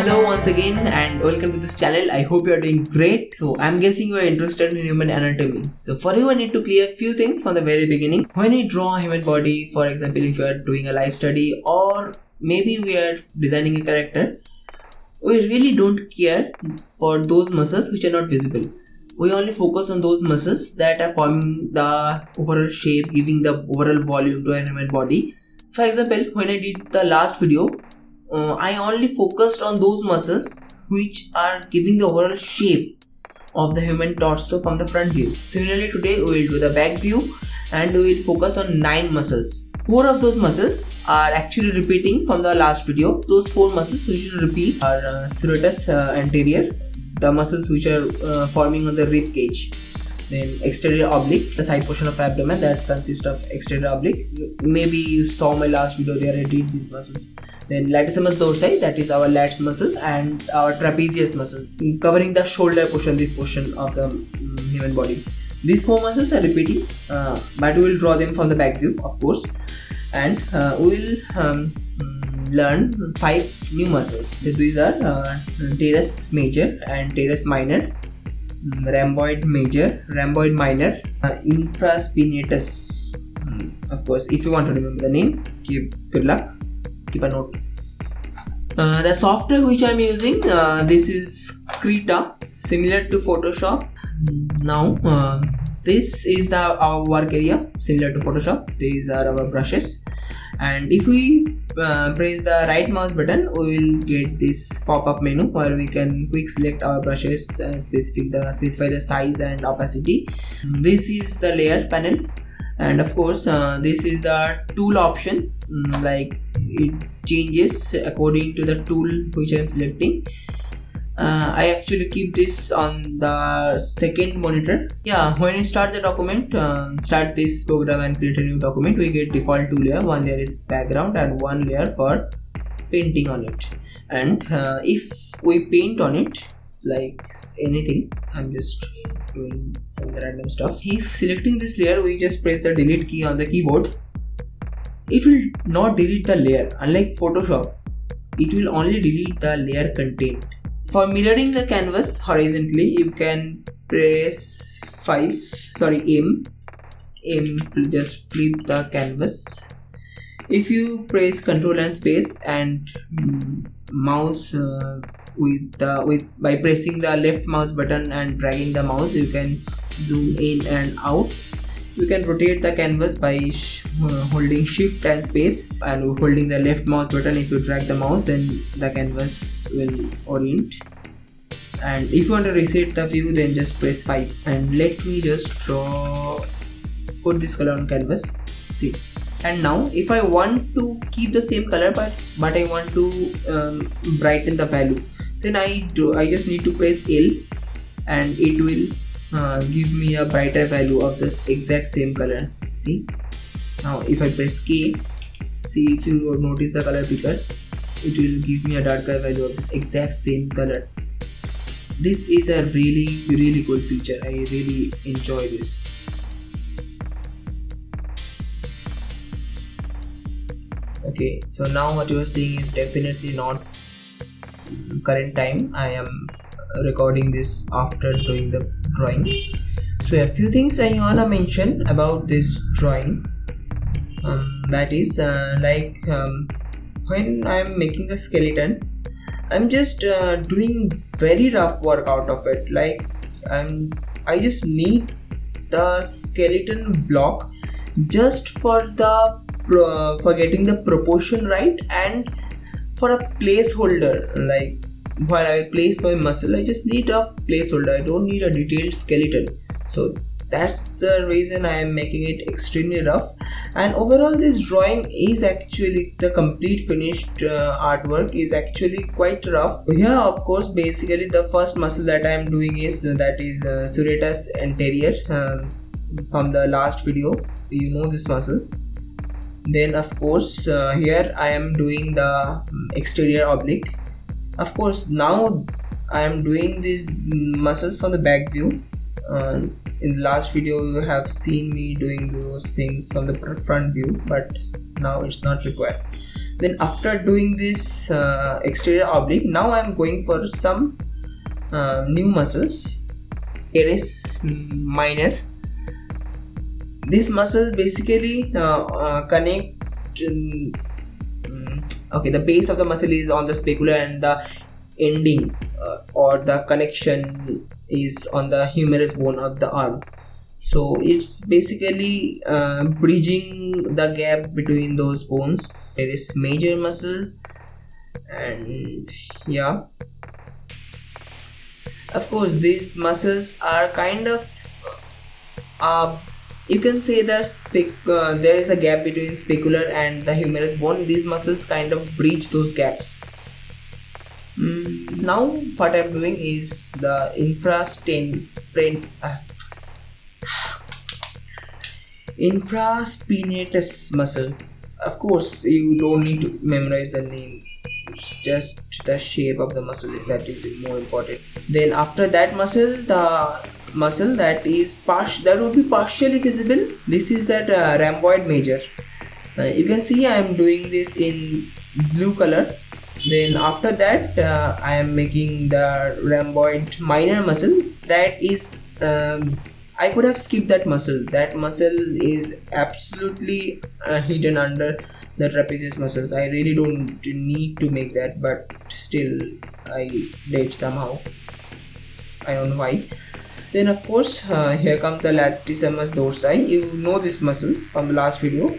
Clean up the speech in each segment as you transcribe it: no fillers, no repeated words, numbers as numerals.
Hello once again and welcome to this channel. I hope you are doing great. So I'm guessing you are interested in human anatomy. So for you I need to clear a few things from the very beginning. When you draw a human body, for example if you are doing a life study or maybe we are designing a character, we really don't care for those muscles which are not visible. We only focus on those muscles that are forming the overall shape, giving the overall volume to a human body. For example, when I did the last video, I only focused on those muscles which are giving the overall shape of the human torso from the front view. Similarly, today we will do the back view and we will focus on 9 muscles. 4 of those muscles are actually repeating from the last video. Those 4 muscles which will repeat are Surratus, Anterior, the muscles which are forming on the rib cage. Then exterior oblique, the side portion of abdomen that consists of exterior oblique. Maybe you saw my last video there, I did these muscles. Then Latissimus dorsi, that is our lats muscle, and our trapezius muscle, covering the shoulder portion, this portion of the human body. These 4 muscles are repeating, but we will draw them from the back view, of course. And we will learn 5 new muscles. These are Teris major and Teris minor, Ramboid major, Ramboid minor, Infraspinatus. Of course, if you want to remember the name, good luck. Keep a note. The software which I am using, this is Krita, similar to Photoshop. Now, this is our work area, similar to Photoshop. These are our brushes. And if we press the right mouse button, we will get this pop-up menu where we can quick select our brushes and specify the size and opacity. This is the layer panel, and of course this is the tool option. Like it changes according to the tool which I am selecting. I actually keep this on the second monitor. Yeah, when you start the document, start this program and create a new document, we get default 2 layer. One layer is background and 1 layer for painting on it. And if we paint on it, like anything, I'm just doing some random stuff. If selecting this layer, we just press the delete key on the keyboard, it will not delete the layer. Unlike Photoshop, it will only delete the layer content. For mirroring the canvas horizontally, you can press M, just flip the canvas. If you press Ctrl and space and mouse by pressing the left mouse button and dragging the mouse, you can zoom in and out. You can rotate the canvas by holding shift and space, and holding the left mouse button. If you drag the mouse, then the canvas will orient. And if you want to reset the view, then just press 5. And let me just put this color on canvas. See. And now if I want to keep the same color but I want to brighten the value, then I just need to press L and it will give me a brighter value of this exact same color. See, now if I press K, see, if you notice the color picker, it will give me a darker value of this exact same color. This is a really cool feature. I really enjoy this. Okay, so now what you are seeing is definitely not current time. I am recording this after doing the drawing. So a few things I wanna mention about this drawing. That is when I am making the skeleton, I'm just doing very rough work out of it. Like I just need the skeleton block just for getting the proportion right, and for a placeholder. Like while I place my muscle, I just need a placeholder. I don't need a detailed skeleton. So that's the reason I am making it extremely rough. And overall, this drawing is actually the complete finished artwork is actually quite rough. Here, of course, basically the first muscle that I am doing is Surratus Anterior from the last video. You know this muscle. Then of course here I am doing the exterior oblique. Of course, now I am doing these muscles from the back view. In the last video you have seen me doing those things from the front view, but now it's not required. Then after doing this exterior oblique, now I am going for some new muscles. Teris minor. This muscle basically connect. Okay, the base of the muscle is on the scapula and the ending or the connection is on the humerus bone of the arm. So it's basically bridging the gap between those bones. There is major muscle, and yeah, of course these muscles are kind of you can say that there is a gap between scapular and the humerus bone. These muscles kind of bridge those gaps. Now what I'm doing is the infraspinatus muscle. Of course you don't need to memorize the name, it's just the shape of the muscle that is more important. Then after that muscle, the muscle that would be partially visible, this is that rhamboid major. You can see I am doing this in blue color. Then after that I am making the rhamboid minor muscle. That is I could have skipped that muscle. That muscle is absolutely hidden under the trapezius muscles. I really don't need to make that, but still I did somehow. I don't know why. Then of course here comes the Latissimus dorsi. You know this muscle from the last video,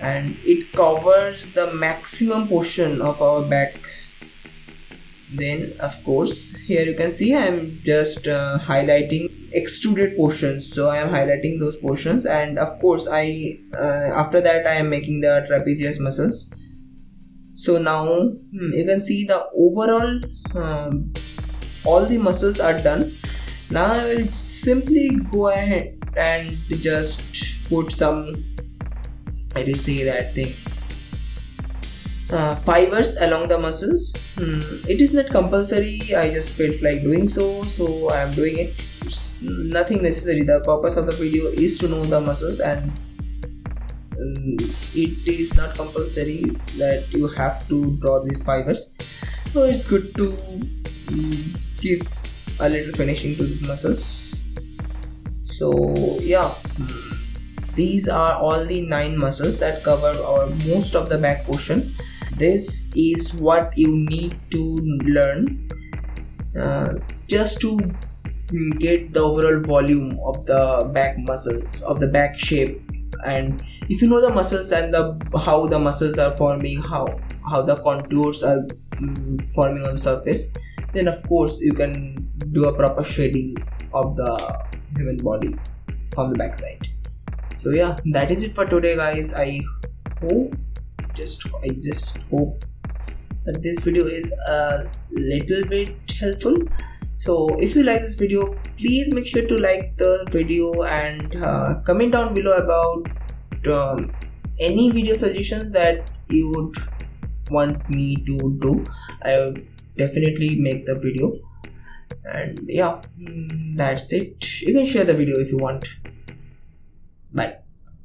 and it covers the maximum portion of our back. Then of course here you can see I am just highlighting extruded portions, so I am highlighting those portions. And of course I after that I am making the trapezius muscles. So now you can see the overall all the muscles are done. Now I will simply go ahead and just put some, I will say that thing, fibers along the muscles. It is not compulsory, I just felt like doing so I am doing it. It's nothing necessary. The purpose of the video is to know the muscles, and it is not compulsory that you have to draw these fibers. So it's good to give a little finishing to these muscles. So yeah, these are all the 9 muscles that cover our most of the back portion. This is what you need to learn just to get the overall volume of the back muscles, of the back shape. And if you know the muscles and how the muscles are forming, how the contours are forming on the surface, then of course you can do a proper shading of the human body from the back side. So yeah, that is it for today guys. I just hope that this video is a little bit helpful. So if you like this video, please make sure to like the video and comment down below about any video suggestions that you would want me to do. I will definitely make the video. And yeah, that's it. You can share the video if you want. Bye.